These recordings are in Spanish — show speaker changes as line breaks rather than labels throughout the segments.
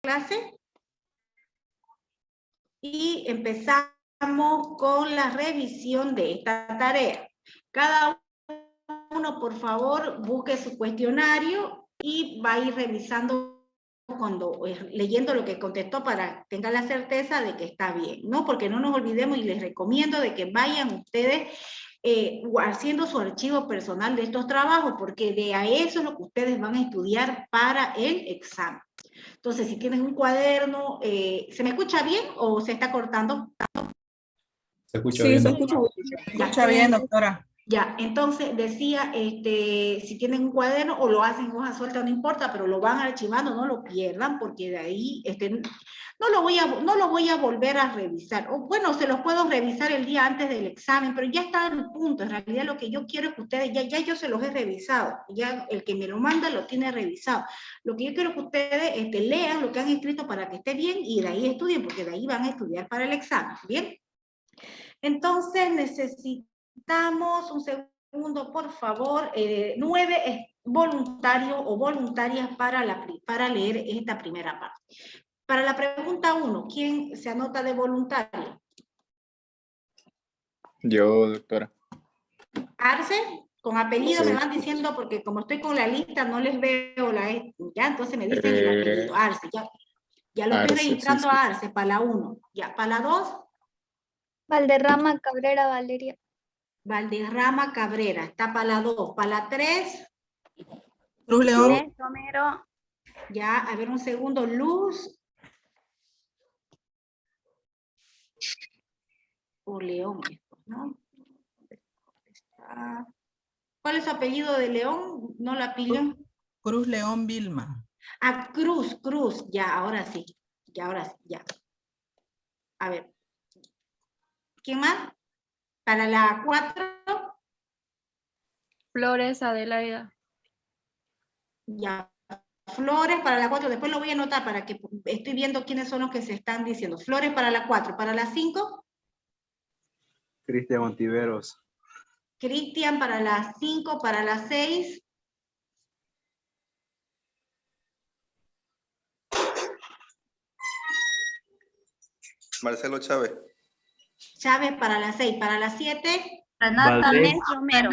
clase y empezamos con la revisión de esta tarea. Cada uno, por favor, busque su cuestionario y va a ir revisando cuando leyendo lo que contestó para que tenga la certeza de que está bien, ¿no? Porque no nos olvidemos y les recomiendo de que vayan ustedes haciendo su archivo personal de estos trabajos, porque de a eso es lo que ustedes van a estudiar para el examen. Entonces, si tienen un cuaderno, ¿se me escucha bien o se está cortando?
Se escucha
Sí,
bien.
se escucha bien, doctora.
Ya, entonces decía, si tienen un cuaderno o lo hacen en hoja suelta, no importa, pero lo van archivando, no lo pierdan, porque de ahí no lo voy a volver a revisar. O bueno, se los puedo revisar el día antes del examen, pero ya está en el punto. En realidad lo que yo quiero es que ustedes, ya yo se los he revisado, ya el que me lo manda lo tiene revisado. Lo que yo quiero es que ustedes lean lo que han escrito para que esté bien y de ahí estudien, porque de ahí van a estudiar para el examen, ¿bien? Entonces necesitamos un segundo, por favor, 9 voluntarios o voluntarias para leer esta primera parte. Para la pregunta 1, ¿quién se anota de voluntario?
Yo, doctora.
Arce, con apellido
Sí.
me van diciendo, porque como estoy con la lista no les veo ya, entonces me dicen el apellido, Arce, ya lo estoy
Arce,
registrando
sí, sí.
a Arce, para la 1, ya, para la 2,
Valderrama Cabrera Valeria.
Valderrama Cabrera, está para la 2, para la 3,
Cruz León.
Inés Romero.
ya, a ver un segundo, Luz. O León, ¿no? ¿Cuál es su apellido de León? No la pillo.
Cruz León Vilma.
Ah, Cruz, ya, ahora sí. Ya. A ver. ¿Quién más? Para la 4.
Flores Adelaida.
Ya. Flores para la 4. Después lo voy a anotar para que estoy viendo quiénes son los que se están diciendo. Flores para la 4. Para la 5.
Cristian Ontiveros.
Cristian para la 5. Para la 6.
Marcelo Chávez.
Chávez para la 6. Para la 7.
Renata
Valdés.
Inés Romero.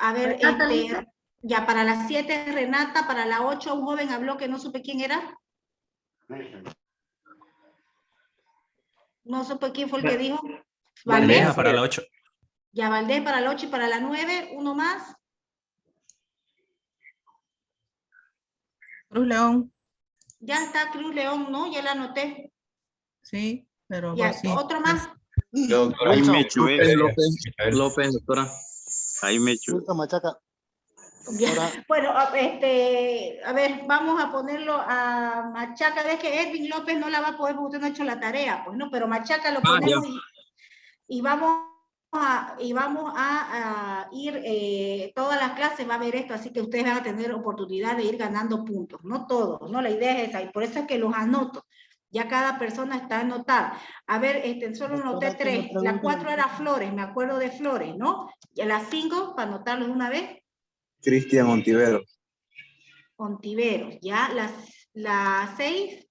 A ver,
Renata Lisa.
ya para las 7 Renata, para la 8 un joven habló que no supe quién era. No supe quién fue el que dijo.
Bandeja para la 8.
Ya Valdés para la 8 y para la 9, uno más.
Cruz León.
Ya está Cruz León, ¿no? Ya la anoté.
Sí, pero
Ya,
pues sí.
otro más.
Yo, doctora.
Ahí me echo,
López,
doctora. Ahí me echo.
Machaca.
Ya. Bueno, a ver, vamos a ponerlo a Machaca. Es que Edwin López no la va a poder porque usted no ha hecho la tarea, pues no, pero Machaca lo ponemos y vamos a ir, todas las clases va a haber esto, así que ustedes van a tener oportunidad de ir ganando puntos, no todos, ¿no? La idea es esa, y por eso es que los anoto. Ya cada persona está anotada. A ver, solo anoté 3. La 4 era Flores, me acuerdo de Flores, ¿no? Y a la 5, para anotarlos una vez.
Cristian Ontiveros.
Ontiveros, ¿ya? La 6.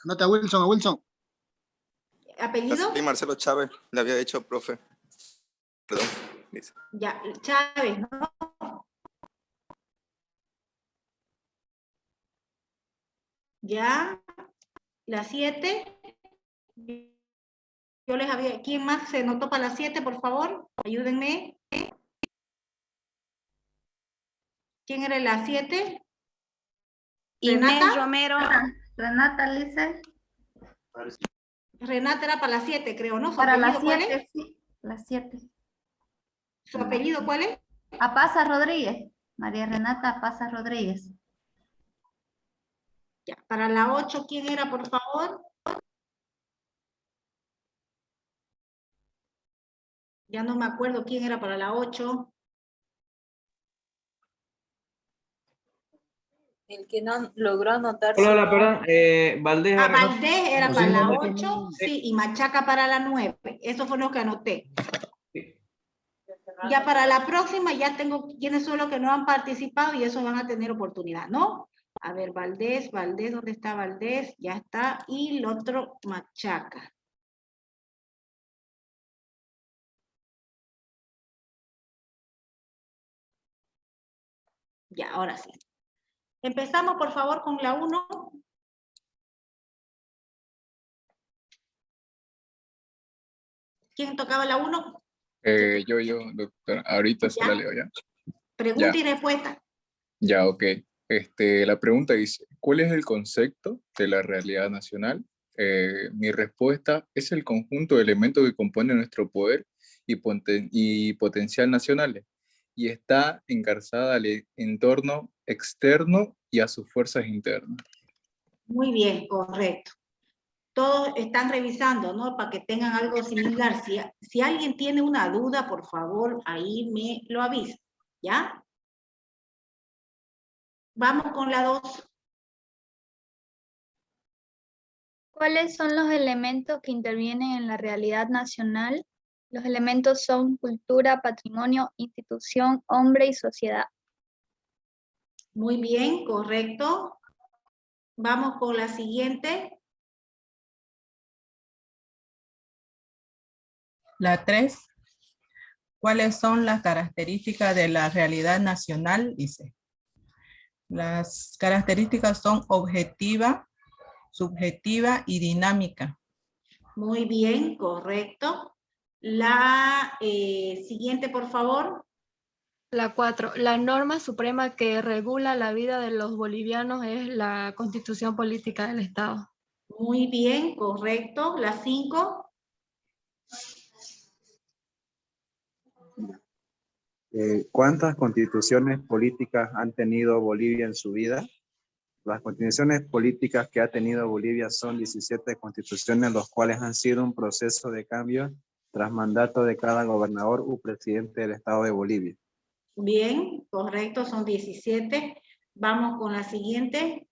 Anota a Wilson.
¿Apellido?
Sí, Marcelo Chávez. Le había dicho, profe. Perdón. Dice.
Ya, Chávez, ¿no? Ya. La 7. Yo les había... ¿Quién más se anotó para la 7, por favor? Ayúdenme. ¿Quién era la 7?
Inés Romero. Renata Lisa.
Renata era para la 7, creo, ¿no? ¿Su
Para la
apellido cuál es?
7, sí. La 7.
¿Su apellido cuál es?
Apaza Rodríguez. María Renata Apaza Rodríguez.
Ya. Para la 8, ¿quién era, por favor? Ya no me acuerdo quién era para la 8.
El que no logró anotar.
Hola, perdón. Valdés.
Valdés era para la 8, sí, y Machaca para la 9. Eso fue lo que anoté. Ya para la próxima ya tengo quienes son los que no han participado y eso van a tener oportunidad, ¿no? A ver, Valdés, ¿dónde está Valdés? Ya está. Y el otro, Machaca. Ya, ahora sí. Empezamos, por favor, con la 1. ¿Quién tocaba la 1?
Yo, doctora. Ahorita se la leo ya.
Pregunta
Ya.
y respuesta.
Ya, ok. La pregunta dice, ¿cuál es el concepto de la realidad nacional? Mi respuesta es el conjunto de elementos que componen nuestro poder y potencial nacionales, y está engarzada al entorno externo y a sus fuerzas internas.
Muy bien, correcto. Todos están revisando, ¿no? Para que tengan algo similar. Si alguien tiene una duda, por favor, ahí me lo avisa, ¿ya? Vamos con la 2.
¿Cuáles son los elementos que intervienen en la realidad nacional? Los elementos son cultura, patrimonio, institución, hombre y sociedad.
Muy bien, correcto. Vamos con la siguiente.
La 3. ¿Cuáles son las características de la realidad nacional? Dice. Las características son objetiva, subjetiva y dinámica.
Muy bien, correcto. La siguiente, por favor.
La 4. La norma suprema que regula la vida de los bolivianos es la Constitución Política del Estado.
Muy bien, correcto. La 5.
¿Cuántas constituciones políticas han tenido Bolivia en su vida? Las constituciones políticas que ha tenido Bolivia son 17 constituciones, los cuales han sido un proceso de cambio tras mandato de cada gobernador u presidente del Estado de Bolivia.
Bien, correcto, son 17. Vamos con la siguiente.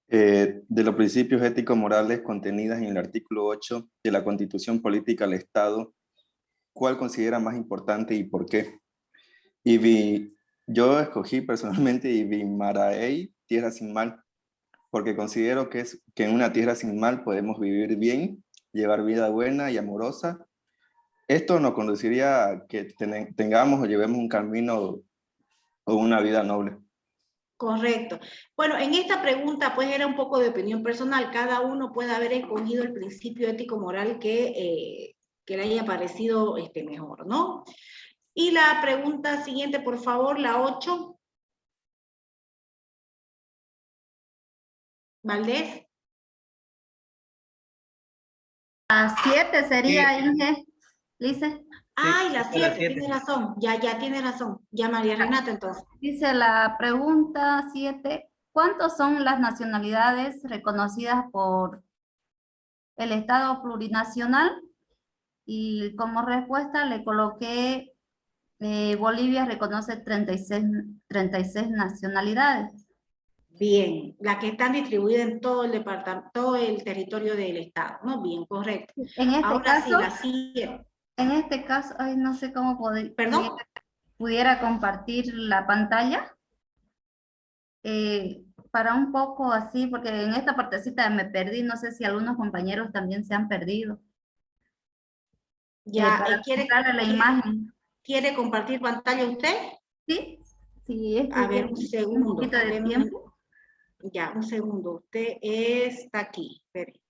De los principios éticos morales contenidas en el artículo 8 de la Constitución Política del Estado, ¿cuál considera más importante y por qué? Yo escogí personalmente Ibimaraey, tierra sin mal, porque considero que en una tierra sin mal podemos vivir bien, llevar vida buena y amorosa. Esto nos conduciría a que tengamos o llevemos un camino o una vida noble.
Correcto. Bueno, en esta pregunta pues era un poco de opinión personal. Cada uno puede haber escogido el principio ético-moral que le haya parecido mejor, ¿no? Y la pregunta siguiente, por favor, la 8. Valdés.
La 7 sería, Inge. Lice.
Ay, la
la
7,
7.
tienes razón. Ya tienes razón. Ya María Renata, entonces.
Dice la pregunta 7. ¿Cuántas son las nacionalidades reconocidas por el Estado plurinacional? Y como respuesta le coloqué Bolivia reconoce 36 nacionalidades.
Bien, las que están distribuidas en todo el departamento, todo el territorio del Estado, ¿no? Bien, correcto.
En este
Ahora
caso,
sí, la 7.
En este caso, ay, no sé cómo
¿Perdón?
pudiera compartir la pantalla. Para un poco así, porque en esta partecita me perdí, no sé si algunos compañeros también se han perdido.
Ya,
Para mostrarle la imagen.
¿Quiere compartir pantalla usted?
Sí, sí, es que
A ver, un segundo.
un poquito de tiempo.
Ya, un segundo. Usted está aquí. Espere.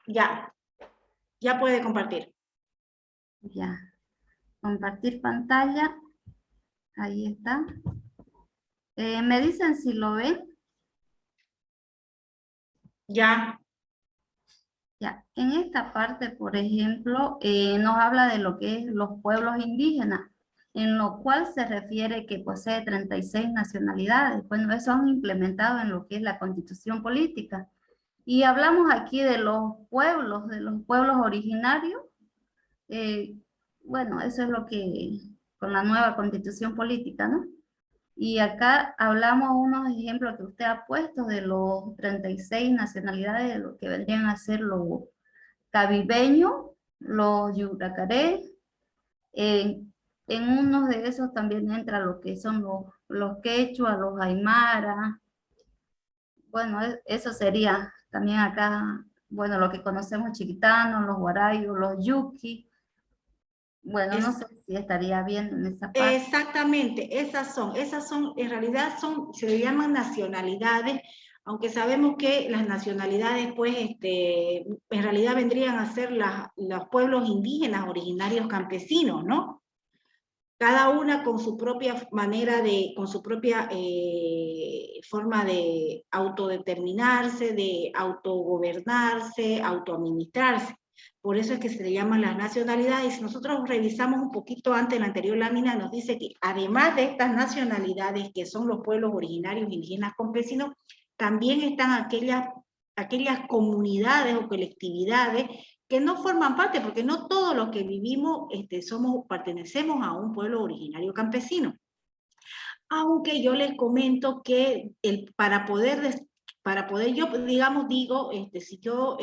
Ya puede compartir.
Ya, compartir pantalla. Ahí está. ¿Me dicen si lo ven?
Ya.
Ya, en esta parte, por ejemplo, nos habla de lo que es los pueblos indígenas, en lo cual se refiere que posee 36 nacionalidades. Bueno, eso han implementado en lo que es la Constitución Política. Y hablamos aquí de los pueblos originarios, Bueno, eso es lo que, con la nueva constitución política, ¿no? Y acá hablamos unos ejemplos que usted ha puesto de los 36 nacionalidades, de lo que vendrían a ser los caribeños, los yuracaré. En uno de esos también entra lo que son los quechua, los aymara. Bueno, eso sería también acá, bueno, lo que conocemos chiquitanos, los guarayos, los yuki. Bueno, no sé si estaría bien en esa parte.
Exactamente, esas son, en realidad se le llaman nacionalidades, aunque sabemos que las nacionalidades, pues, en realidad vendrían a ser los pueblos indígenas originarios campesinos, ¿no? Cada una con su propia manera con su propia forma de autodeterminarse, de autogobernarse, autoadministrarse. Por eso es que se le llaman las nacionalidades. Si nosotros revisamos un poquito antes en la anterior lámina, nos dice que además de estas nacionalidades, que son los pueblos originarios indígenas campesinos, también están aquellas comunidades o colectividades que no forman parte, porque no todos los que vivimos pertenecemos a un pueblo originario campesino. Aunque yo les comento que para poder yo, digamos, digo, si yo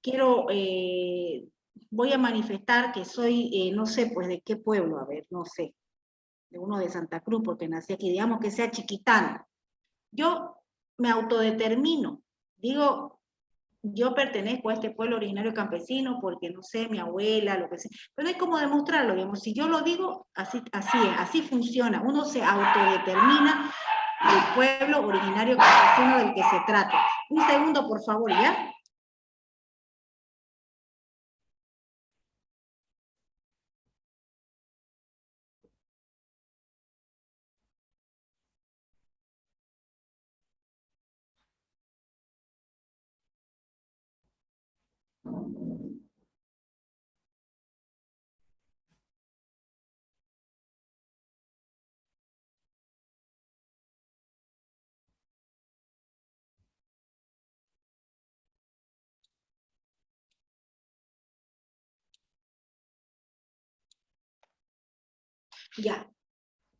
quiero, voy a manifestar que soy, no sé, pues, ¿de qué pueblo? A ver, no sé, de uno de Santa Cruz, porque nací aquí, digamos que sea chiquitano. Yo me autodetermino, digo, yo pertenezco a este pueblo originario campesino porque, no sé, mi abuela, lo que sea, pero no hay cómo demostrarlo, digamos, si yo lo digo, así es, así funciona, uno se autodetermina el pueblo originario campesino del que se trata. Un segundo, por favor, ¿ya? Ya.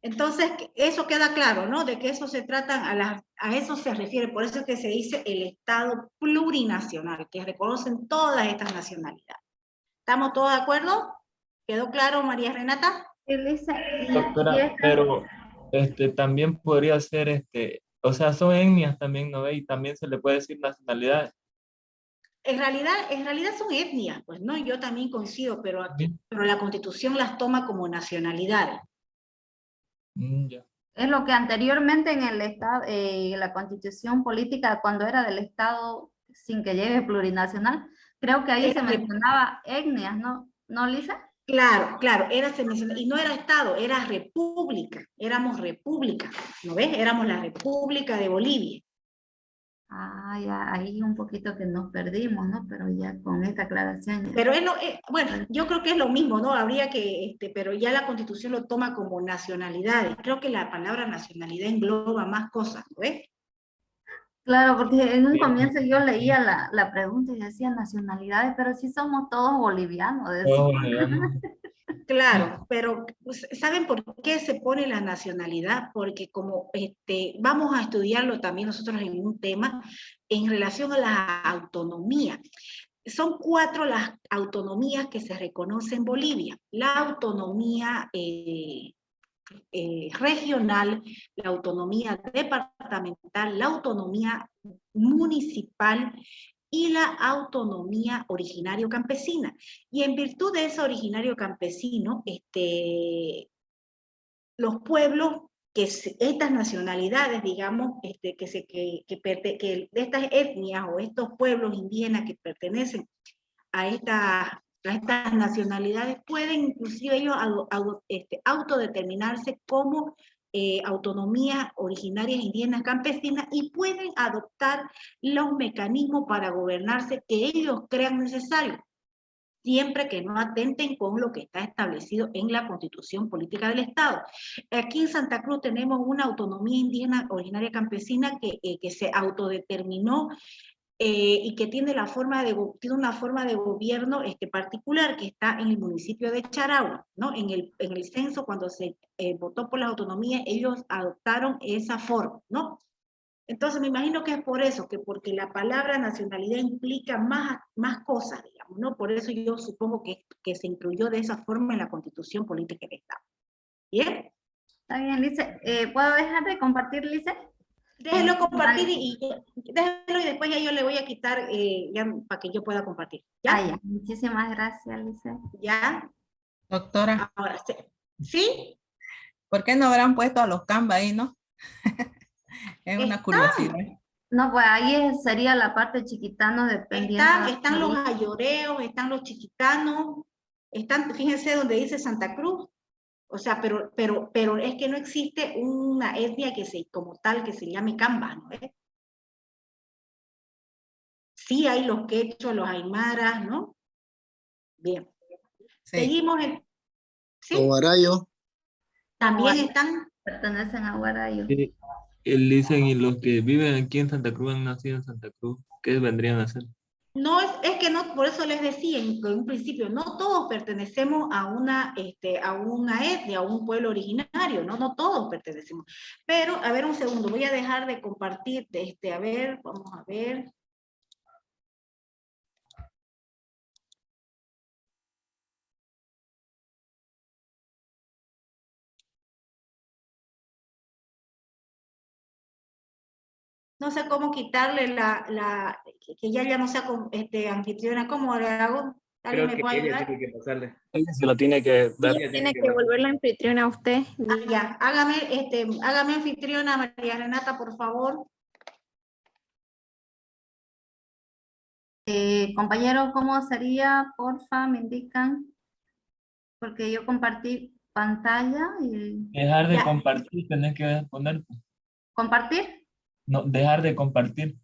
Entonces, eso queda claro, ¿no? De que eso se trata, a eso se refiere, por eso es que se dice el Estado plurinacional, que reconocen todas estas nacionalidades. ¿Estamos todos de acuerdo? ¿Quedó claro, María Renata?
Doctora, pero también podría ser, o sea, son etnias también, ¿no ve? Y también se le puede decir nacionalidades.
En realidad son etnias, pues, ¿no? Yo también coincido, pero la Constitución las toma como nacionalidades.
Ya.
Es lo que anteriormente en el Estado, la Constitución política, cuando era del Estado sin que llegue plurinacional, creo que ahí se mencionaba etnias, ¿no? ¿No, Lisa?
Claro, se mencionaba, y no era Estado, era república, éramos república, ¿no ves? Éramos la República de Bolivia.
Ah, ya, ahí un poquito que nos perdimos, ¿no? Pero ya con esta aclaración. Ya.
Pero bueno, yo creo que es lo mismo, ¿no? Habría que, pero ya la Constitución lo toma como nacionalidades. Creo que la palabra nacionalidad engloba más cosas, ¿no ves?
Claro, porque en un comienzo yo leía la pregunta y decía nacionalidades, pero sí somos todos bolivianos.
Claro, pero pues, ¿saben por qué se pone la nacionalidad? Porque como vamos a estudiarlo también nosotros en un tema en relación a la autonomía. Son 4 las autonomías que se reconocen en Bolivia. La autonomía regional, la autonomía departamental, la autonomía municipal y la autonomía originario campesina. Y en virtud de ese originario campesino, los pueblos, estas nacionalidades, digamos, que de estas etnias o estos pueblos indígenas que pertenecen a estas nacionalidades, pueden inclusive ellos autodeterminarse como autonomías originarias indígenas campesinas y pueden adoptar los mecanismos para gobernarse que ellos crean necesarios, siempre que no atenten con lo que está establecido en la Constitución Política del Estado. Aquí en Santa Cruz tenemos una autonomía indígena originaria campesina que se autodeterminó y que tiene, tiene una forma de gobierno particular que está en el municipio de Charagua, ¿no? En el censo, cuando se votó por la autonomía, ellos adoptaron esa forma, ¿no? Entonces me imagino que es por eso, porque la palabra nacionalidad implica más cosas, digamos, ¿no? Por eso yo supongo que se incluyó de esa forma en la Constitución Política del Estado. ¿Bien?
Está bien, Lice. ¿Puedo dejar de compartir, Lice?
Déjelo compartir déjelo y después ya yo le voy a quitar ya para que yo pueda compartir. ¿Ya?
Ah, ya. Muchísimas gracias, Lice.
¿Ya?
Doctora.
Ahora, ¿sí?
¿Por qué no habrán puesto a los Canva ahí, no? Es una curiosidad.
No, pues ahí sería la parte chiquitano dependiendo.
Están los ayoreos, están los chiquitanos, fíjense donde dice Santa Cruz. O sea, pero es que no existe una etnia como tal que se llame Camba, ¿no? Sí hay los quechos, los aymaras, ¿no? Bien. Sí. Seguimos en... ¿Sí?
Guarayo.
También están...
Pertenecen a Guarayo.
Sí, dicen, y los que viven aquí en Santa Cruz han nacido en Santa Cruz, ¿qué vendrían a hacer?
No, es que no, por eso les decía en un principio, no todos pertenecemos a una etnia, a un pueblo originario, no todos pertenecemos. Pero, a ver un segundo, voy a dejar de compartir, a ver, vamos a ver. No sé cómo quitarle que ya no sea anfitriona, ¿cómo le hago? ¿Alguien me puede ayudar?
Tiene que pasarle.
Ella se lo tiene que dar.
Ella tiene que volver la anfitriona a usted.
Ah, ya, hágame anfitriona, María Renata, por favor.
Compañero, ¿cómo sería? Porfa, me indican. Porque yo compartí pantalla y...
Dejar de compartir, tenés que poner.
¿Compartir?
No, dejar de compartir.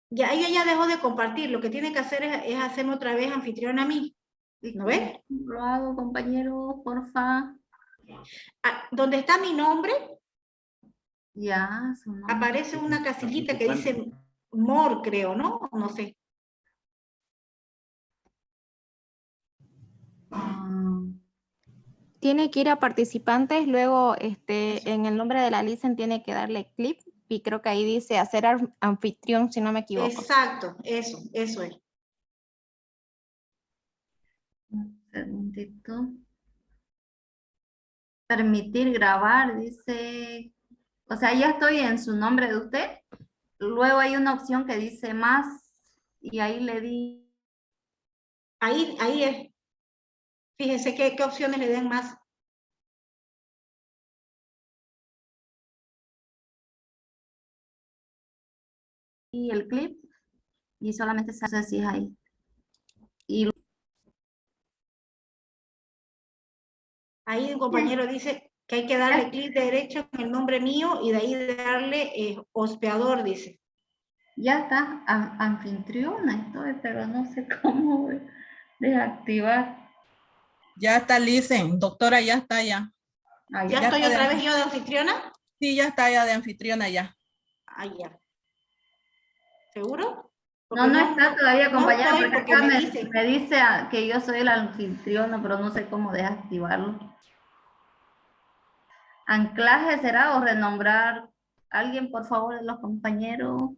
Ya, ella ya dejó de compartir. Lo que tiene que hacer es hacerme otra vez anfitriona a mí. ¿No ves?
Lo hago, compañero, porfa.
¿Dónde está mi nombre?
Ya, su nombre.
Aparece una casillita que dice More, creo, ¿no? No sé.
Tiene que ir a participantes, luego en el nombre de la lista tiene que darle clic y creo que ahí dice hacer anfitrión, si no me equivoco.
Exacto, eso es.
Un segundito. Permitir grabar, dice, o sea, ya estoy en su nombre de usted. Luego hay una opción que dice más y ahí le di.
Ahí es. Fíjense qué opciones le den más.
Y el clip y solamente se hace así ahí. Y
ahí un compañero dice que hay que darle clic derecho en el nombre mío y de ahí darle hospeador, dice.
Ya está, anfitriona estoy, pero no sé cómo desactivar.
Ya está, Licen, doctora, ya está ya.
¿Ya estoy otra vez yo de anfitriona?
Sí, ya está ya de anfitriona ya.
Ah, ya. ¿Seguro?
Porque no está todavía, compañera, porque acá me dice que yo soy el anfitriona, pero no sé cómo desactivarlo. ¿Anclaje será o renombrar? ¿Alguien, por favor, de los compañeros?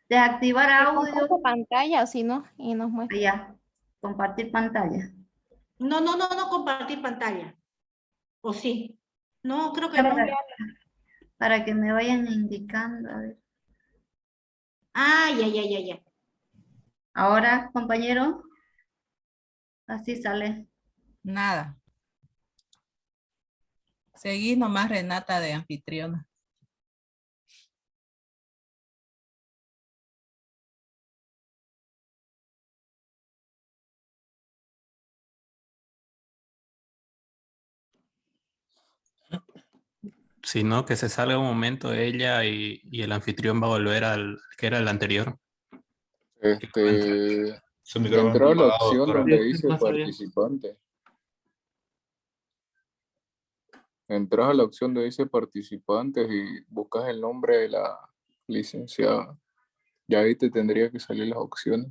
Desactivar audio.
Pantalla o si no, y nos muestra.
Ya, compartir pantalla.
No compartir pantalla. ¿O sí? No, creo que no.
Para que me vayan indicando. A ver.
Ah, ya.
Ahora, compañero. Así sale.
Nada. Seguí nomás, Renata, de anfitriona.
Si no, que se salga un momento ella y el anfitrión va a volver al que era el anterior. Su micrófono
Entró la
apagado,
opción
doctora.
donde dice participante. Entras a la opción donde dice participantes y buscas el nombre de la licenciada. Ya ahí te tendría que salir las opciones.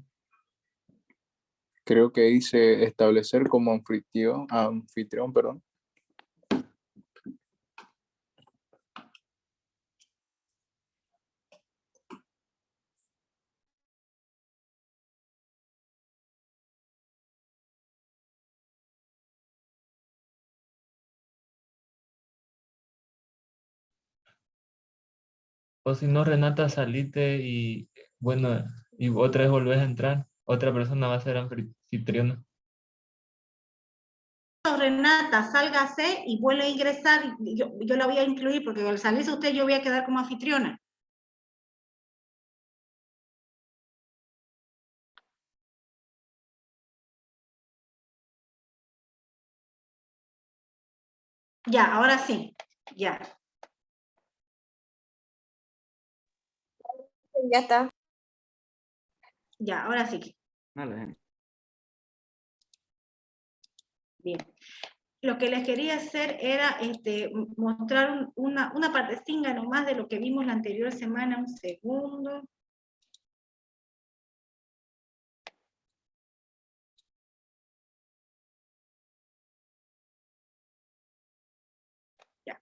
Creo que dice establecer como anfitrión, perdón.
O si no, Renata, salite y bueno, y otra vez volvés a entrar. Otra persona va a ser anfitriona.
Renata, sálgase y vuelve a ingresar. Yo la voy a incluir porque al salirse usted yo voy a quedar como anfitriona. Ya, ahora sí. Ya.
Ya está.
Ya, ahora sí.
Vale.
Bien. Lo que les quería hacer era mostrar una partecita nomás de lo que vimos la anterior semana. Un segundo. Ya.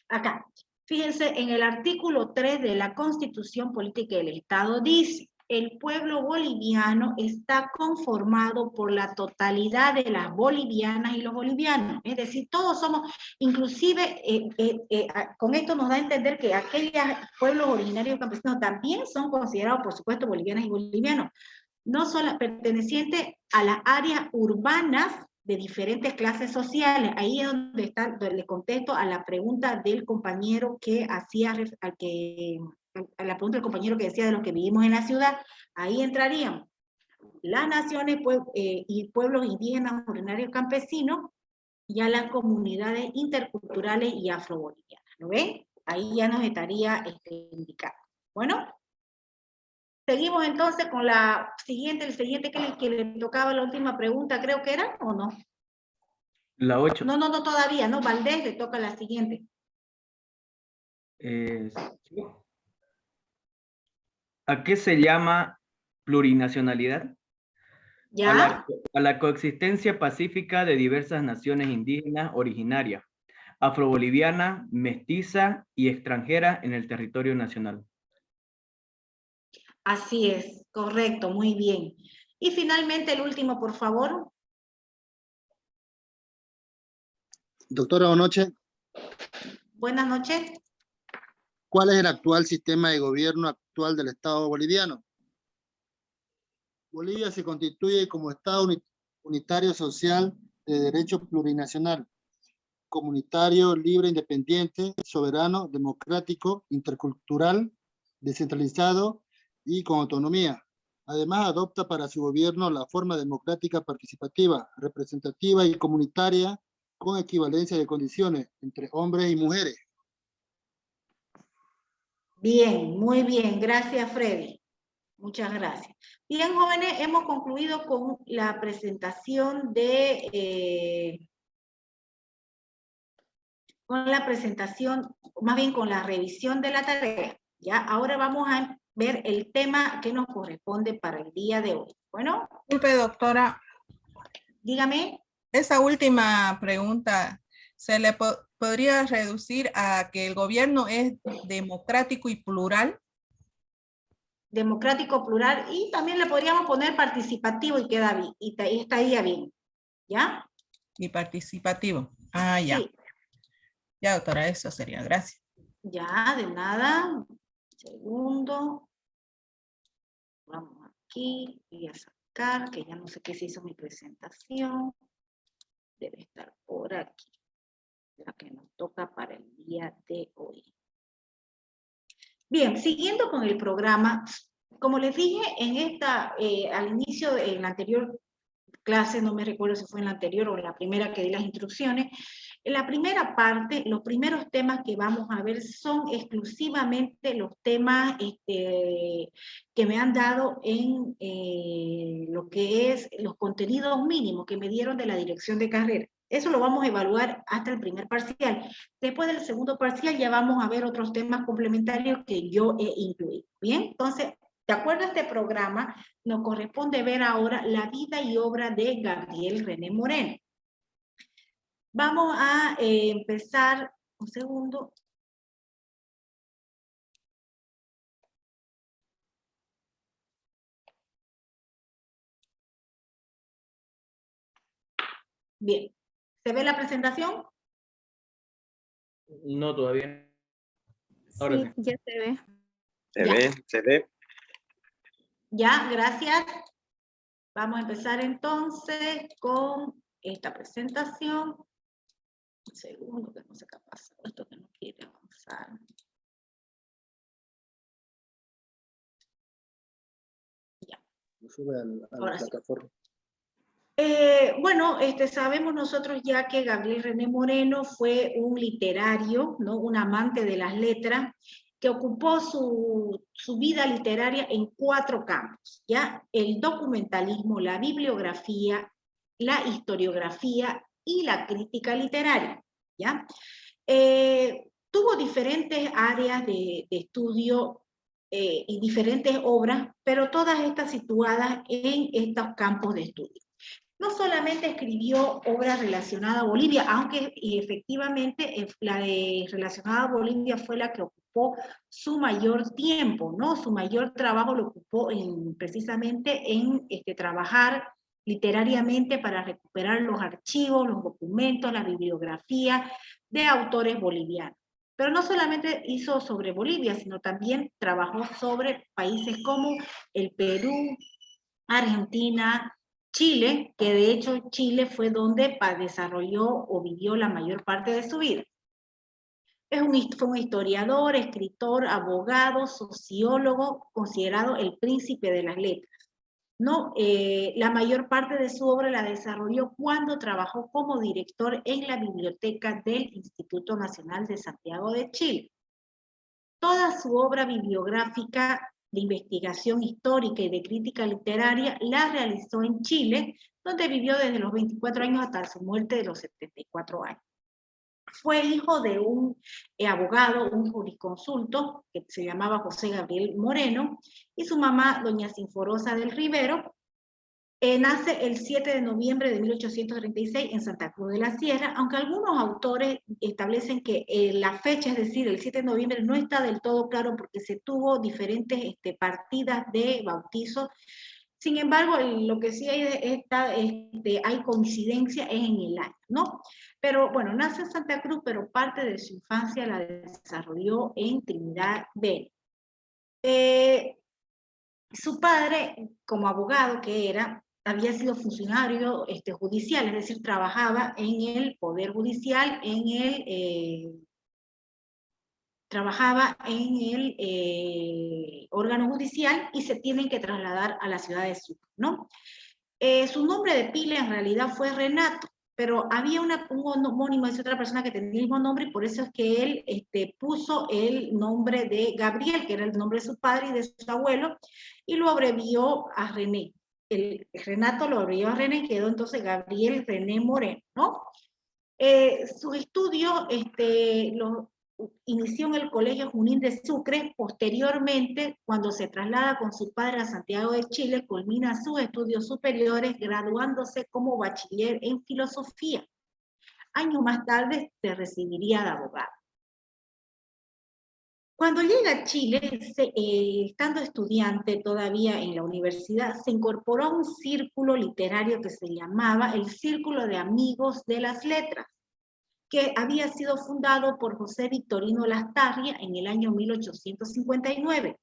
Acá. Fíjense, en el artículo 3 de la Constitución Política del Estado dice: el pueblo boliviano está conformado por la totalidad de las bolivianas y los bolivianos. Es decir, todos somos, inclusive, con esto nos da a entender que aquellos pueblos originarios campesinos también son considerados, por supuesto, bolivianas y bolivianos. No solo pertenecientes a las áreas urbanas de diferentes clases sociales. Ahí es donde está, le contesto a la pregunta del compañero que hacía, a la pregunta del compañero que decía de los que vivimos en la ciudad. Ahí entrarían las naciones y pueblos indígenas, originarios campesinos, y a las comunidades interculturales y afrobolivianas. ¿Lo ven? Ahí ya nos estaría indicando. Bueno. Seguimos entonces con la siguiente, el siguiente que le tocaba la última pregunta, creo que era, ¿o no?
La 8.
No, todavía, no, Valdés le toca la siguiente.
Sí. ¿A qué se llama plurinacionalidad?
¿Ya?
A la coexistencia pacífica de diversas naciones indígenas originarias, afroboliviana, mestiza y extranjera en el territorio nacional.
Así es, correcto, muy bien. Y finalmente el último, por favor.
Doctora, buenas noches.
Buenas noches.
¿Cuál es el actual sistema de gobierno actual del Estado boliviano? Bolivia se constituye como Estado unitario social de derecho plurinacional, comunitario, libre, independiente, soberano, democrático, intercultural, descentralizado y con autonomía. Además, adopta para su gobierno la forma democrática participativa, representativa y comunitaria con equivalencia de condiciones entre hombres y mujeres.
Bien, muy bien. Gracias, Freddy. Muchas gracias. Bien, jóvenes, hemos concluido con la presentación más bien con la revisión de la tarea. ¿Ya? Ahora vamos a ver el tema que nos corresponde para el día de hoy. Bueno.
Disculpe, doctora.
Dígame.
Esa última pregunta, ¿se le podría reducir a que el gobierno es democrático y plural?
Democrático, plural, y también le podríamos poner participativo y queda bien, y estaría bien, ¿ya?
Y participativo. Ah, ya.
Sí.
Ya, doctora, eso sería. Gracias.
Ya, de nada. Segundo. Vamos aquí. Voy a sacar, que ya no sé qué se hizo mi presentación. Debe estar por aquí. La que nos toca para el día de hoy. Bien, siguiendo con el programa, como les dije al inicio, en la anterior clase, no me recuerdo si fue en la anterior o en la primera que di las instrucciones. En la primera parte, los primeros temas que vamos a ver son exclusivamente los temas que me han dado en lo que es los contenidos mínimos que me dieron de la dirección de carrera. Eso lo vamos a evaluar hasta el primer parcial. Después del segundo parcial ya vamos a ver otros temas complementarios que yo he incluido. Bien, entonces, de acuerdo a este programa, nos corresponde ver ahora la vida y obra de Gabriel René Moreno. Vamos a empezar, un segundo. Bien, ¿se ve la presentación?
No, todavía. Ahora sí.
Ya se ve.
Se ve.
Ya, gracias. Vamos a empezar entonces con esta presentación. Un segundo, que no sé qué pasa. Esto que no quiere avanzar. Ya.
Sube a la
Ahora sí.
plataforma.
Bueno, sabemos nosotros ya que Gabriel René Moreno fue un literario, ¿no? Un amante de las letras, que ocupó su vida literaria en 4 campos, ¿ya? El documentalismo, la bibliografía, la historiografía y la crítica literaria, ¿ya? Tuvo diferentes áreas de estudio y diferentes obras, pero todas estas situadas en estos campos de estudio. No solamente escribió obras relacionadas a Bolivia, aunque efectivamente la relacionada a Bolivia fue la que ocupó su mayor tiempo, ¿no? Su mayor trabajo lo ocupó precisamente en trabajar literariamente para recuperar los archivos, los documentos, la bibliografía de autores bolivianos. Pero no solamente hizo sobre Bolivia, sino también trabajó sobre países como el Perú, Argentina, Chile, que de hecho Chile fue donde desarrolló o vivió la mayor parte de su vida. Fue un historiador, escritor, abogado, sociólogo, considerado el príncipe de las letras, ¿no? La mayor parte de su obra la desarrolló cuando trabajó como director en la biblioteca del Instituto Nacional de Santiago de Chile. Toda su obra bibliográfica de investigación histórica y de crítica literaria la realizó en Chile, donde vivió desde los 24 años hasta su muerte de los 74 años. Fue hijo de un abogado, un jurisconsulto, que se llamaba José Gabriel Moreno, y su mamá, doña Sinforosa del Rivero. Nace el 7 de noviembre de 1836 en Santa Cruz de la Sierra, aunque algunos autores establecen que la fecha, es decir, el 7 de noviembre, no está del todo claro porque se tuvo diferentes partidas de bautizo. Sin embargo, lo que sí hay coincidencia es en el año, ¿no? Pero bueno, nace en Santa Cruz, pero parte de su infancia la desarrolló en Trinidad Bell. Su padre, como abogado que era, había sido funcionario judicial, es decir, trabajaba en el Poder Judicial, trabajaba en el órgano judicial y se tienen que trasladar a la ciudad de Sucre, ¿no? Su nombre de pila en realidad fue Renato, pero había un homónimo de otra persona que tenía el mismo nombre y por eso es que él puso el nombre de Gabriel, que era el nombre de su padre y de su abuelo, y lo abrevió a René. El Renato lo abrevió a René, quedó entonces Gabriel René Moreno, ¿no? Sus estudios los inició en el Colegio Junín de Sucre. Posteriormente, cuando se traslada con su padre a Santiago de Chile, culmina sus estudios superiores graduándose como bachiller en filosofía. Años más tarde se recibiría de abogado. Cuando llega a Chile, estando estudiante todavía en la universidad, se incorporó a un círculo literario que se llamaba el Círculo de Amigos de las Letras, que había sido fundado por José Victorino Lastarria en el año 1859.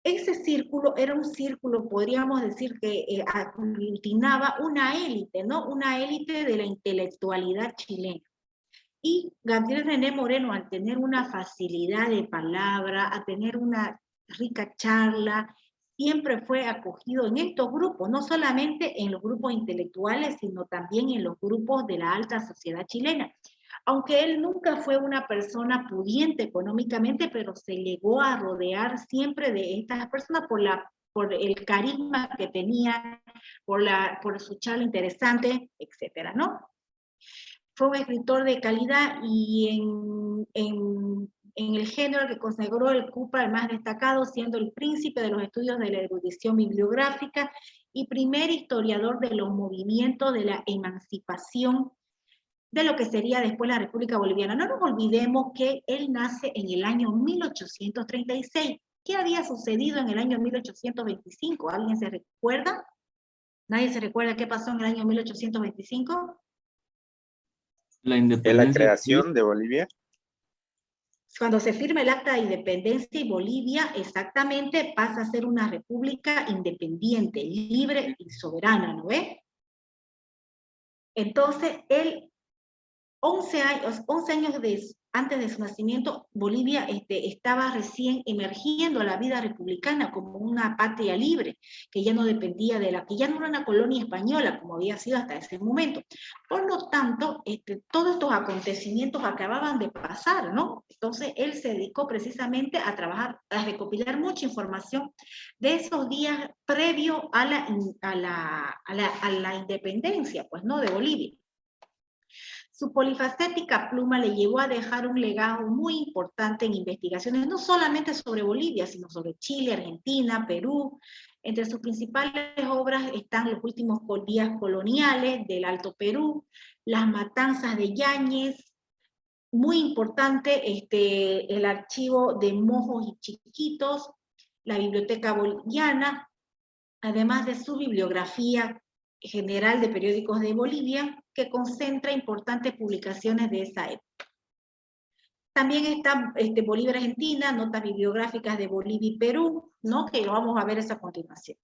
Ese círculo era un círculo, podríamos decir que aglutinaba una élite, ¿no? Una élite de la intelectualidad chilena. Y Gabriel René Moreno, al tener una facilidad de palabra, a tener una rica charla, siempre fue acogido en estos grupos, no solamente en los grupos intelectuales, sino también en los grupos de la alta sociedad chilena. Aunque él nunca fue una persona pudiente económicamente, pero se llegó a rodear siempre de estas personas por el carisma que tenía, por su charla interesante, etcétera, ¿no? Fue un escritor de calidad y en el género que consagró el Cupra, el más destacado, siendo el príncipe de los estudios de la erudición bibliográfica y primer historiador de los movimientos de la emancipación de lo que sería después la República Boliviana. No nos olvidemos que él nace en el año 1836. ¿Qué había sucedido en el año 1825? ¿Alguien se recuerda? ¿Nadie se recuerda qué pasó en el año 1825?
La
¿Es
independencia.
la creación de Bolivia?
Cuando se firma el Acta de Independencia y Bolivia exactamente pasa a ser una república independiente, libre y soberana, ¿no ve? Entonces, él, 11 años antes de su nacimiento, Bolivia estaba recién emergiendo a la vida republicana como una patria libre, que ya no dependía que ya no era una colonia española, como había sido hasta ese momento. Por lo tanto, todos estos acontecimientos acababan de pasar, ¿no? Entonces, él se dedicó precisamente a trabajar, a recopilar mucha información de esos días previo a la independencia, pues, ¿no?, de Bolivia. Su polifacética pluma le llevó a dejar un legado muy importante en investigaciones, no solamente sobre Bolivia, sino sobre Chile, Argentina, Perú. Entre sus principales obras están Los últimos días coloniales del Alto Perú, Las matanzas de Yáñez, muy importante el archivo de Mojos y Chiquitos, la Biblioteca Boliviana, además de su bibliografía general de periódicos de Bolivia, que concentra importantes publicaciones de esa época. También está Bolivia Argentina, notas bibliográficas de Bolivia y Perú, ¿no?, que lo vamos a ver a continuación.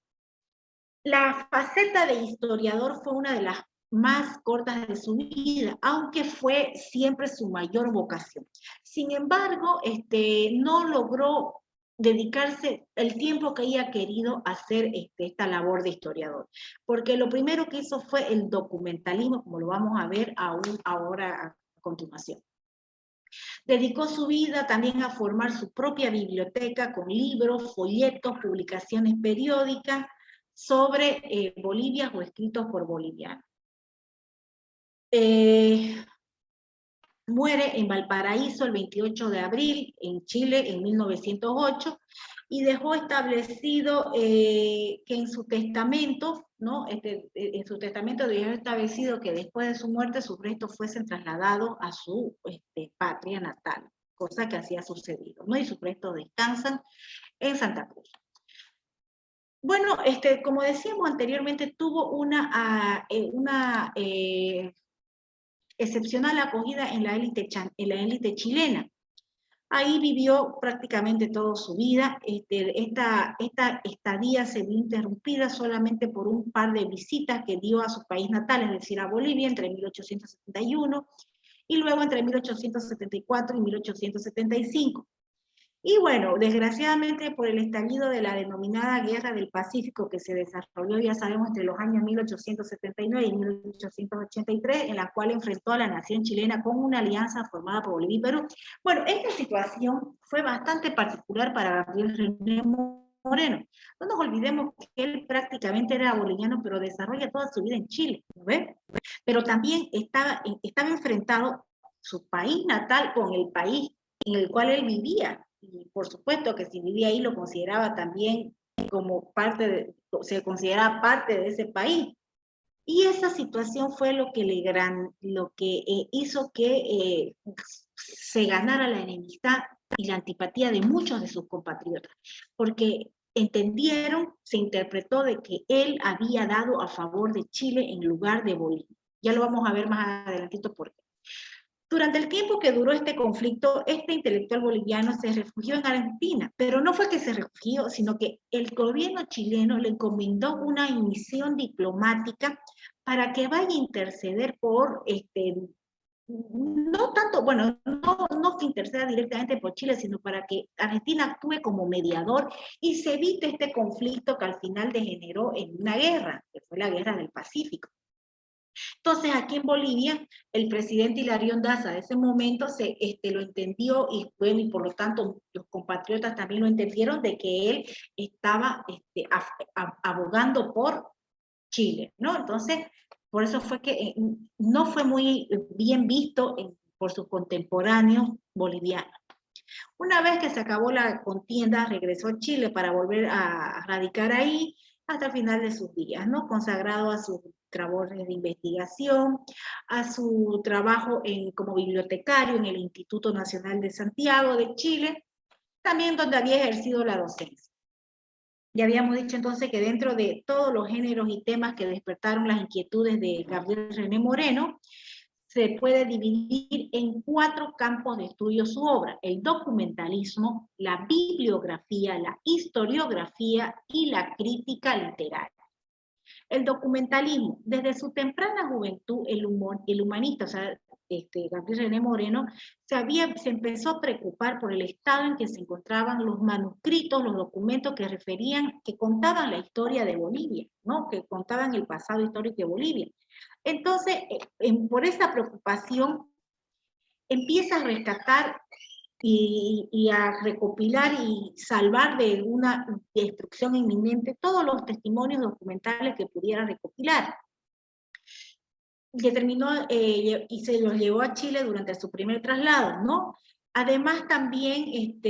La faceta de historiador fue una de las más cortas de su vida, aunque fue siempre su mayor vocación. Sin embargo, no logró dedicarse el tiempo que ella querido a hacer esta labor de historiador, porque lo primero que hizo fue el documentalismo, como lo vamos a ver ahora a continuación. Dedicó su vida también a formar su propia biblioteca con libros, folletos, publicaciones periódicas sobre Bolivia o escritos por bolivianos. Muere en Valparaíso el 28 de abril, en Chile, en 1908, y dejó establecido que en su testamento, ¿no?, en su testamento dejó establecido que después de su muerte sus restos fuesen trasladados a su patria natal, cosa que así ha sucedido, ¿no? Y sus restos descansan en Santa Cruz. Bueno, como decíamos anteriormente, tuvo una excepcional acogida en la élite chilena. Ahí vivió prácticamente toda su vida. Esta estadía se vio interrumpida solamente por un par de visitas que dio a su país natal, es decir, a Bolivia, entre 1871 y luego entre 1874 y 1875. Y bueno, desgraciadamente por el estallido de la denominada Guerra del Pacífico que se desarrolló, ya sabemos, entre los años 1879 y 1883, en la cual enfrentó a la nación chilena con una alianza formada por Bolivia y Perú. Bueno, esta situación fue bastante particular para Gabriel René Moreno. No nos olvidemos que él prácticamente era boliviano, pero desarrolla toda su vida en Chile, ¿no ves? Pero también estaba enfrentado su país natal con el país en el cual él vivía. Y por supuesto que si vivía ahí lo consideraba también como se consideraba parte de ese país. Y esa situación fue lo que hizo que se ganara la enemistad y la antipatía de muchos de sus compatriotas, porque se interpretó de que él había dado a favor de Chile en lugar de Bolivia. Ya lo vamos a ver más adelantito por qué. Durante el tiempo que duró este conflicto, este intelectual boliviano se refugió en Argentina, pero no fue que se refugió, sino que el gobierno chileno le encomendó una misión diplomática para que vaya a interceder por no tanto, bueno, no que interceda directamente por Chile, sino para que Argentina actúe como mediador y se evite este conflicto que al final degeneró en una guerra, que fue la Guerra del Pacífico. Entonces, aquí en Bolivia, el presidente Hilarión Daza de ese momento lo entendió y, bueno, y por lo tanto los compatriotas también lo entendieron de que él estaba abogando por Chile, ¿no? Entonces, por eso fue que no fue muy bien visto por sus contemporáneos bolivianos. Una vez que se acabó la contienda, regresó a Chile para volver a radicar ahí hasta el final de sus días, ¿no? Consagrado a sus labores de investigación, a su trabajo como bibliotecario en el Instituto Nacional de Santiago de Chile, también donde había ejercido la docencia. Ya habíamos dicho entonces que dentro de todos los géneros y temas que despertaron las inquietudes de Gabriel René Moreno, se puede dividir en 4 campos de estudio su obra: el documentalismo, la bibliografía, la historiografía y la crítica literaria. El documentalismo, desde su temprana juventud, el humanista, o sea, Gabriel René Moreno, se empezó a preocupar por el estado en que se encontraban los manuscritos, los documentos que contaban la historia de Bolivia, ¿no? Que contaban el pasado histórico de Bolivia. Entonces, por esa preocupación, empieza a rescatar y a recopilar y salvar de una destrucción inminente todos los testimonios documentales que pudiera recopilar. Determinó y se los llevó a Chile durante su primer traslado, ¿no? Además, también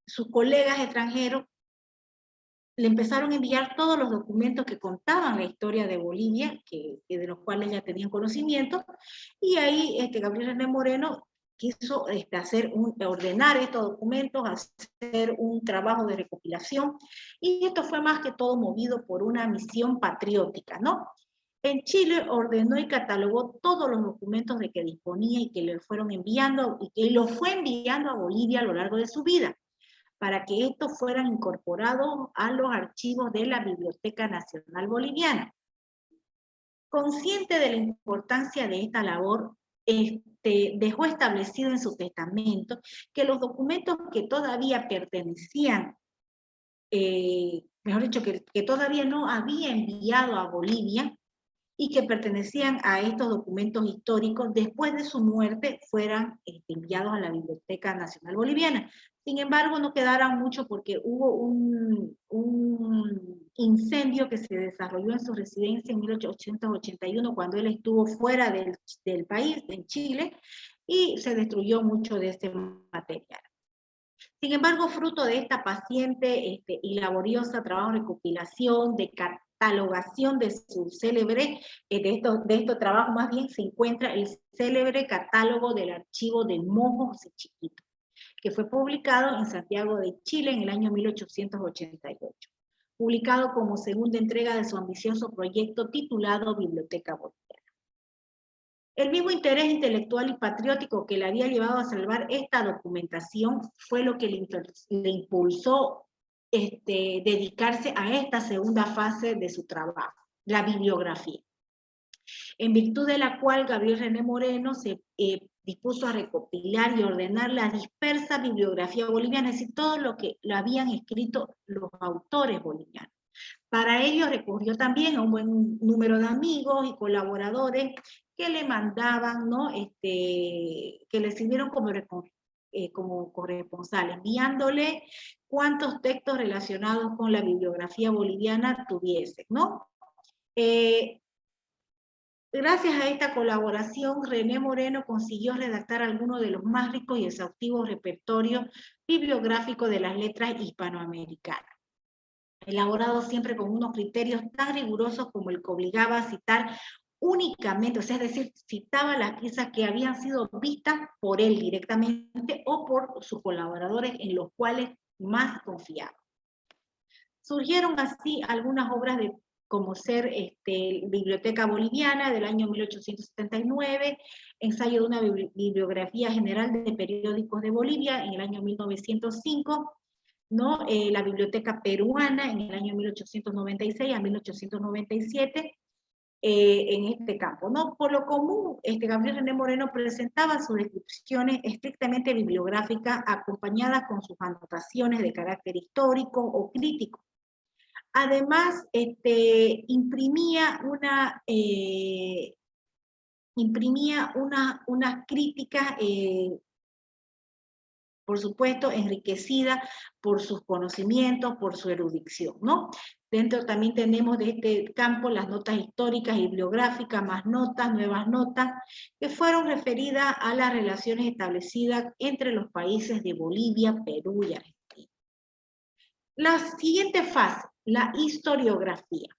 sus colegas extranjeros le empezaron a enviar todos los documentos que contaban la historia de Bolivia, de los cuales ya tenían conocimiento, y ahí Gabriel René Moreno quiso ordenar estos documentos, hacer un trabajo de recopilación, y esto fue más que todo movido por una misión patriótica, ¿no? En Chile ordenó y catalogó todos los documentos de que disponía y que le fueron enviando, y que los fue enviando a Bolivia a lo largo de su vida, para que estos fueran incorporados a los archivos de la Biblioteca Nacional Boliviana. Consciente de la importancia de esta labor, dejó establecido en su testamento que los documentos que todavía pertenecían, mejor dicho, que todavía no había enviado a Bolivia y que pertenecían a estos documentos históricos, después de su muerte fueran enviados a la Biblioteca Nacional Boliviana. Sin embargo, no quedaron mucho porque hubo un incendio que se desarrolló en su residencia en 1881, cuando él estuvo fuera del país, en Chile, y se destruyó mucho de este material. Sin embargo, fruto de esta paciente y laboriosa trabajo de recopilación, de catalogación de su célebre, de estos trabajos más bien, se encuentra el célebre catálogo del archivo de Mojos y Chiquito, que fue publicado en Santiago de Chile en el año 1888, publicado como segunda entrega de su ambicioso proyecto titulado Biblioteca Boliviana. El mismo interés intelectual y patriótico que le había llevado a salvar esta documentación fue lo que le impulsó dedicarse a esta segunda fase de su trabajo, la bibliografía, en virtud de la cual Gabriel René Moreno se dispuso a recopilar y ordenar la dispersa bibliografía boliviana, es decir, todo lo que lo habían escrito los autores bolivianos. Para ello recurrió también a un buen número de amigos y colaboradores que le mandaban, ¿no? Que le sirvieron como corresponsal, enviándole cuántos textos relacionados con la bibliografía boliviana tuviese, ¿no? Gracias a esta colaboración, René Moreno consiguió redactar algunos de los más ricos y exhaustivos repertorios bibliográficos de las letras hispanoamericanas, elaborado siempre con unos criterios tan rigurosos como el que obligaba a citar únicamente, o sea, es decir, citaba las piezas que habían sido vistas por él directamente o por sus colaboradores en los cuales más confiaba. Surgieron así algunas obras como ser Biblioteca Boliviana del año 1879, ensayo de una bibliografía general de periódicos de Bolivia en el año 1905, ¿no? La Biblioteca Peruana en el año 1896 a 1897, en este campo, ¿no? Por lo común, Gabriel René Moreno presentaba sus descripciones estrictamente bibliográficas acompañadas con sus anotaciones de carácter histórico o crítico. Además, imprimía unas críticas, por supuesto, enriquecida por sus conocimientos, por su erudición, ¿no? Dentro también tenemos de este campo las notas históricas y bibliográficas, más notas, nuevas notas, que fueron referidas a las relaciones establecidas entre los países de Bolivia, Perú y Argentina. La siguiente fase, la historiografía.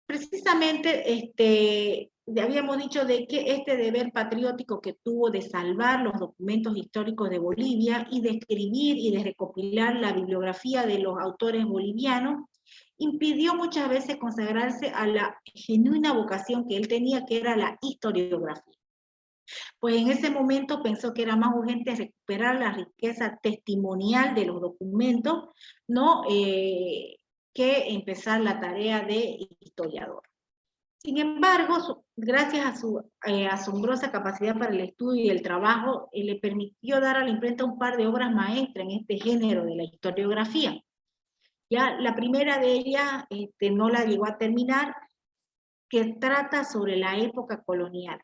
Precisamente, habíamos dicho de que este deber patriótico que tuvo de salvar los documentos históricos de Bolivia y de escribir y de recopilar la bibliografía de los autores bolivianos, impidió muchas veces consagrarse a la genuina vocación que él tenía, que era la historiografía. Pues en ese momento pensó que era más urgente recuperar la riqueza testimonial de los documentos, ¿no? Que empezar la tarea de historiador. Sin embargo, gracias a su asombrosa capacidad para el estudio y el trabajo, le permitió dar a la imprenta un par de obras maestras en este género de la historiografía. Ya la primera de ellas no la llegó a terminar, que trata sobre la época colonial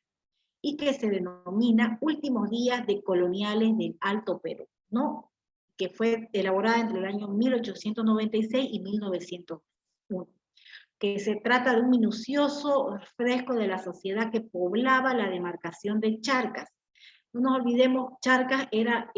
y que se denomina Últimos días de coloniales del Alto Perú, ¿no? Que fue elaborada entre el año 1896 y 1901, que se trata de un minucioso fresco de la sociedad que poblaba la demarcación de Charcas. No nos olvidemos, Charcas era,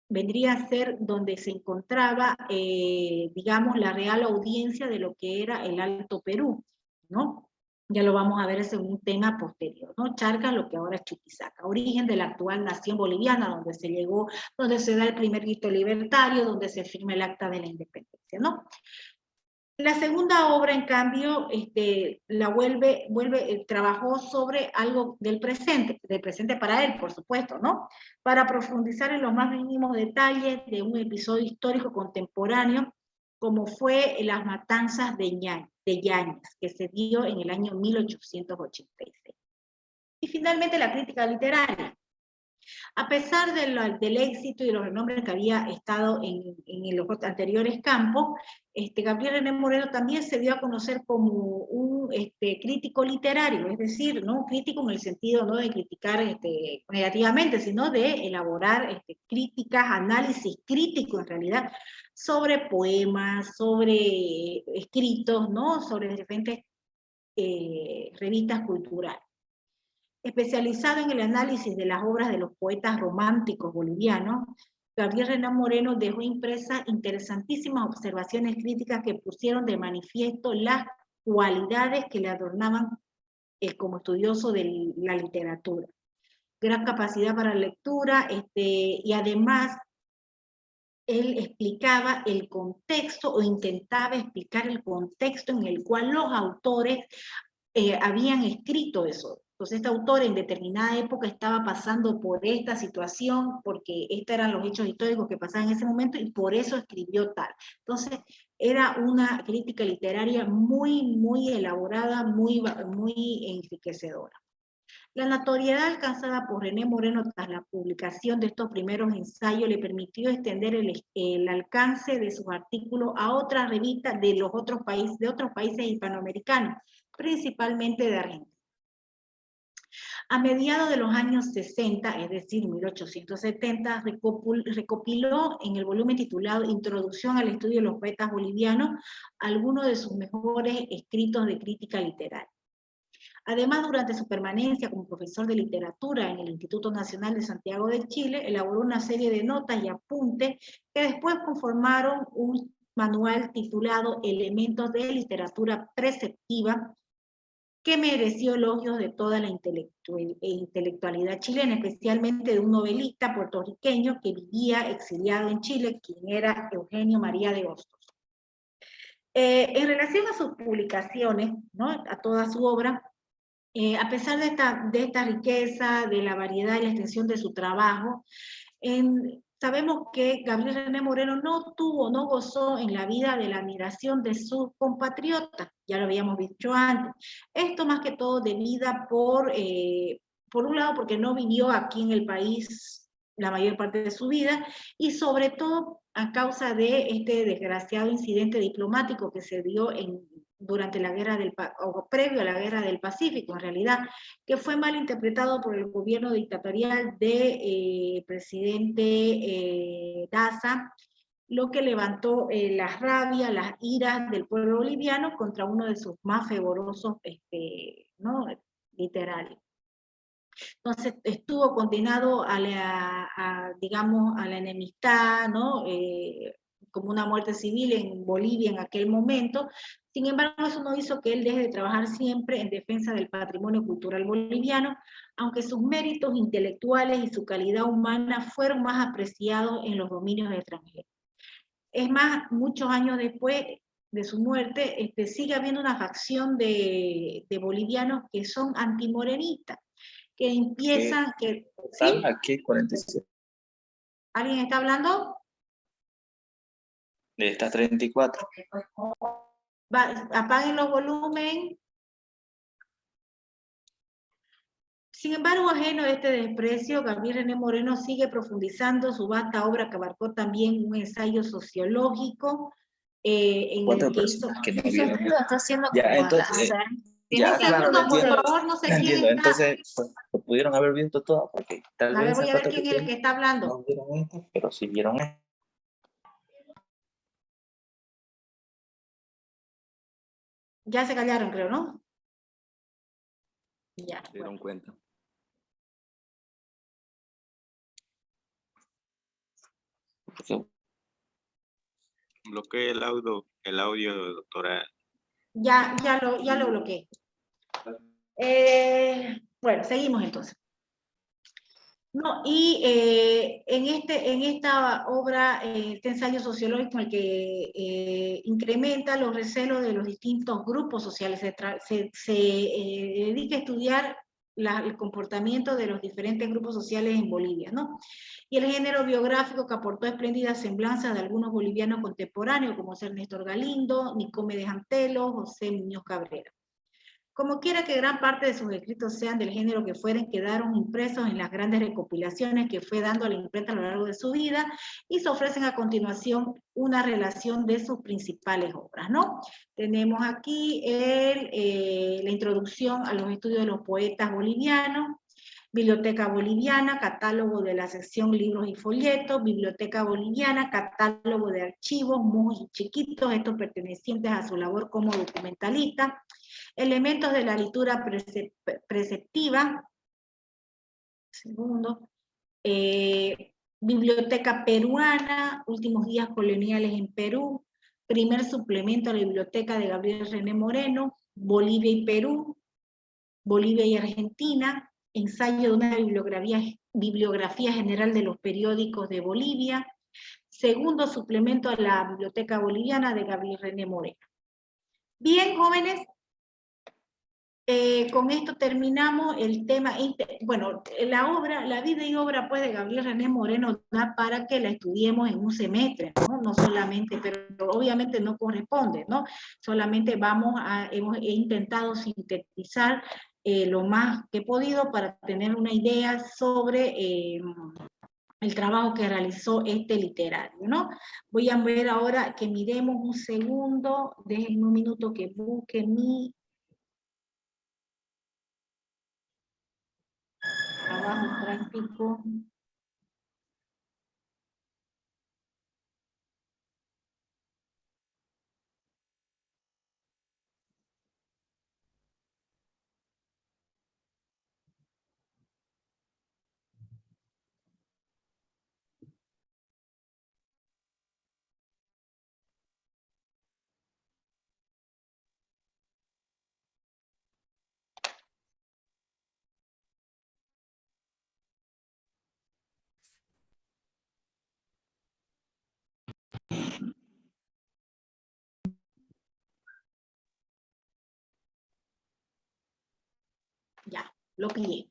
vendría a ser donde se encontraba, digamos, la real audiencia de lo que era el Alto Perú, ¿no? Ya lo vamos a ver, ese es un tema posterior, ¿no? Charcas, lo que ahora es Chuquisaca, origen de la actual nación boliviana, donde se llegó, donde se da el primer grito libertario, donde se firma el acta de la independencia, ¿no? La segunda obra, en cambio, trabajó sobre algo del presente para él, por supuesto, ¿no? Para profundizar en los más mínimos detalles de un episodio histórico contemporáneo, como fue las matanzas de Yáñez, que se dio en el año 1886. Y finalmente la crítica literaria. A pesar del éxito y de los renombres que había estado en los anteriores campos, Gabriel René Moreno también se dio a conocer como un crítico literario, es decir, no un crítico en el sentido no de criticar negativamente, sino de elaborar críticas, análisis crítico en realidad, sobre poemas, sobre escritos, ¿no? Sobre diferentes revistas culturales. Especializado en el análisis de las obras de los poetas románticos bolivianos, Gabriel René Moreno dejó impresas interesantísimas observaciones críticas que pusieron de manifiesto las cualidades que le adornaban como estudioso de la literatura. Gran capacidad para la lectura, y además él explicaba el contexto o intentaba explicar el contexto en el cual los autores habían escrito eso. Entonces este autor en determinada época estaba pasando por esta situación, porque estos eran los hechos históricos que pasaban en ese momento, y por eso escribió tal. Entonces era una crítica literaria muy, muy elaborada, muy enriquecedora. La notoriedad alcanzada por René Moreno tras la publicación de estos primeros ensayos le permitió extender el alcance de sus artículos a otras revistas de otros países hispanoamericanos, principalmente de Argentina. A mediados de los años 60, es decir, 1870, recopiló en el volumen titulado Introducción al estudio de los poetas bolivianos algunos de sus mejores escritos de crítica literaria. Además, durante su permanencia como profesor de literatura en el Instituto Nacional de Santiago de Chile, elaboró una serie de notas y apuntes que después conformaron un manual titulado Elementos de Literatura Preceptiva, que mereció elogios de toda la intelectualidad chilena, especialmente de un novelista puertorriqueño que vivía exiliado en Chile, quien era Eugenio María de Hostos. En relación a sus publicaciones, ¿no? A toda su obra, a pesar de esta riqueza, de la variedad y la extensión de su trabajo, sabemos que Gabriel René Moreno no gozó en la vida de la admiración de sus compatriotas, ya lo habíamos dicho antes. Esto más que todo debida por un lado porque no vivió aquí en el país la mayor parte de su vida, y sobre todo a causa de este desgraciado incidente diplomático que se dio durante la guerra o previo a la guerra del Pacífico, en realidad, que fue mal interpretado por el gobierno dictatorial de presidente Daza, lo que levantó la rabia, las iras del pueblo boliviano contra uno de sus más fervorosos ¿no? literarios. Entonces estuvo condenado digamos, a la enemistad, ¿no? Como una muerte civil en Bolivia en aquel momento. Sin embargo, eso no hizo que él deje de trabajar siempre en defensa del patrimonio cultural boliviano, aunque sus méritos intelectuales y su calidad humana fueron más apreciados en los dominios extranjeros. Es más, muchos años después de su muerte, sigue habiendo una facción de bolivianos que son antimorenistas, que empiezan, ¿sí?
Aquí 47.
¿Alguien está hablando?
De estas 34.
Apaguen los volúmenes. Sin embargo, ajeno a este desprecio, Gabriel René Moreno sigue profundizando su vasta obra que abarcó también un ensayo sociológico en el que hizo...
Que no vieron.
Está haciendo
Ya, entonces...
Ya, claro, lo entiendo. Por favor, no sé quién está.
Entonces, pues, lo pudieron haber visto todo, porque tal vez...
voy a ver quién es el que está hablando.
No vieron esto, pero sí vieron esto.
Ya se callaron, creo, ¿no? Ya.
Se dieron cuenta.
Bloquee el audio, doctora.
Ya lo bloqueé. Bueno, seguimos entonces. No, y en esta obra, este ensayo sociológico, en el que incrementa los recelos de los distintos grupos sociales, se dedica a estudiar el comportamiento de los diferentes grupos sociales en Bolivia, ¿no? Y el género biográfico que aportó espléndidas semblanzas de algunos bolivianos contemporáneos, como ser Néstor Galindo, Nicome de Jantelo, José Muñoz Cabrera. Como quiera que gran parte de sus escritos sean del género que fueren, quedaron impresos en las grandes recopilaciones que fue dando a la imprenta a lo largo de su vida, y se ofrecen a continuación una relación de sus principales obras, ¿no? Tenemos aquí la introducción a los estudios de los poetas bolivianos, Biblioteca Boliviana, catálogo de la sección libros y folletos, Biblioteca Boliviana, catálogo de archivos, muy chiquitos, estos pertenecientes a su labor como documentalista, elementos de la lectura preceptiva, Biblioteca Peruana, últimos días coloniales en Perú, primer suplemento a la biblioteca de Gabriel René Moreno, Bolivia y Perú, Bolivia y Argentina, ensayo de una bibliografía general de los periódicos de Bolivia, segundo suplemento a la Biblioteca Boliviana de Gabriel René Moreno. Bien, jóvenes, con esto terminamos el tema. Bueno, la vida y obra pues de Gabriel René Moreno da para que la estudiemos en un semestre, ¿no? No solamente, pero obviamente no corresponde, ¿no? Solamente he intentado sintetizar lo más que he podido para tener una idea sobre el trabajo que realizó este literario, ¿no? Voy a ver ahora que miremos un segundo, déjenme un minuto que busque mi trabajo práctico. Ya, lo pillé.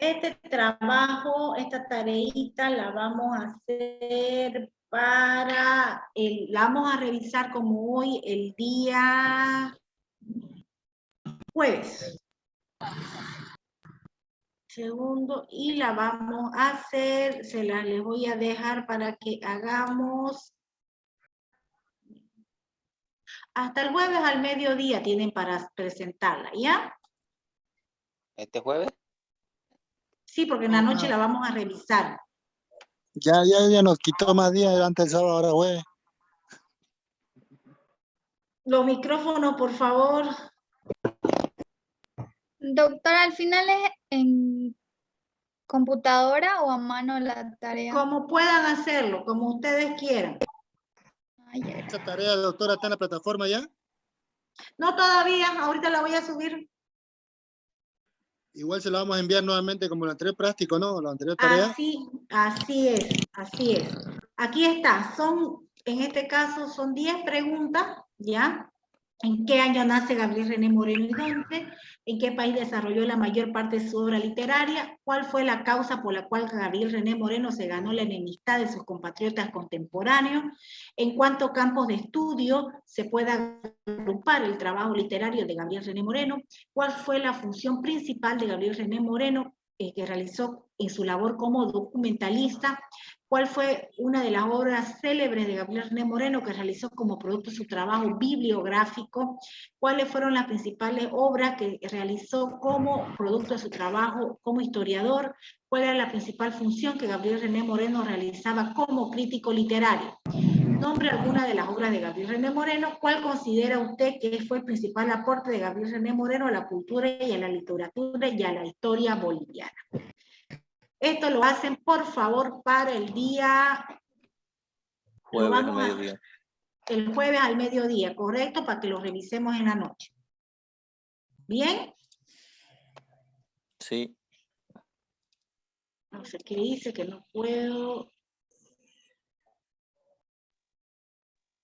Este trabajo, esta tareita la vamos a hacer la vamos a revisar como hoy, el día jueves. Segundo, y la vamos a hacer, les voy a dejar para que hagamos hasta el jueves al mediodía tienen para presentarla, ¿ya?
¿Este jueves?
Sí, porque en la noche la vamos a revisar.
Ya nos quitó más días antes del sábado, ahora jueves.
Los micrófonos, por favor.
Doctora, al final es en computadora o a mano la tarea.
Como puedan hacerlo, como ustedes quieran.
¿Esta tarea, doctora, está en la plataforma ya?
No todavía, ahorita la voy a subir.
Igual se la vamos a enviar nuevamente como la anterior práctico, ¿no? La anterior tarea.
Así es. Aquí está, en este caso son 10 preguntas, ¿ya? ¿En qué año nace Gabriel René Moreno y dónde? ¿En qué país desarrolló la mayor parte de su obra literaria? ¿Cuál fue la causa por la cual Gabriel René Moreno se ganó la enemistad de sus compatriotas contemporáneos? ¿En cuántos campos de estudio se puede agrupar el trabajo literario de Gabriel René Moreno? ¿Cuál fue la función principal de Gabriel René Moreno que realizó en su labor como documentalista? ¿Cuál fue una de las obras célebres de Gabriel René Moreno que realizó como producto de su trabajo bibliográfico? ¿Cuáles fueron las principales obras que realizó como producto de su trabajo como historiador? ¿Cuál era la principal función que Gabriel René Moreno realizaba como crítico literario? Nombre alguna de las obras de Gabriel René Moreno. ¿Cuál considera usted que fue el principal aporte de Gabriel René Moreno a la cultura y a la literatura y a la historia boliviana? Esto lo hacen, por favor, para el día...
Jueves al mediodía.
El jueves al mediodía, correcto, para que lo revisemos en la noche. ¿Bien?
Sí.
No sé qué dice, que no puedo...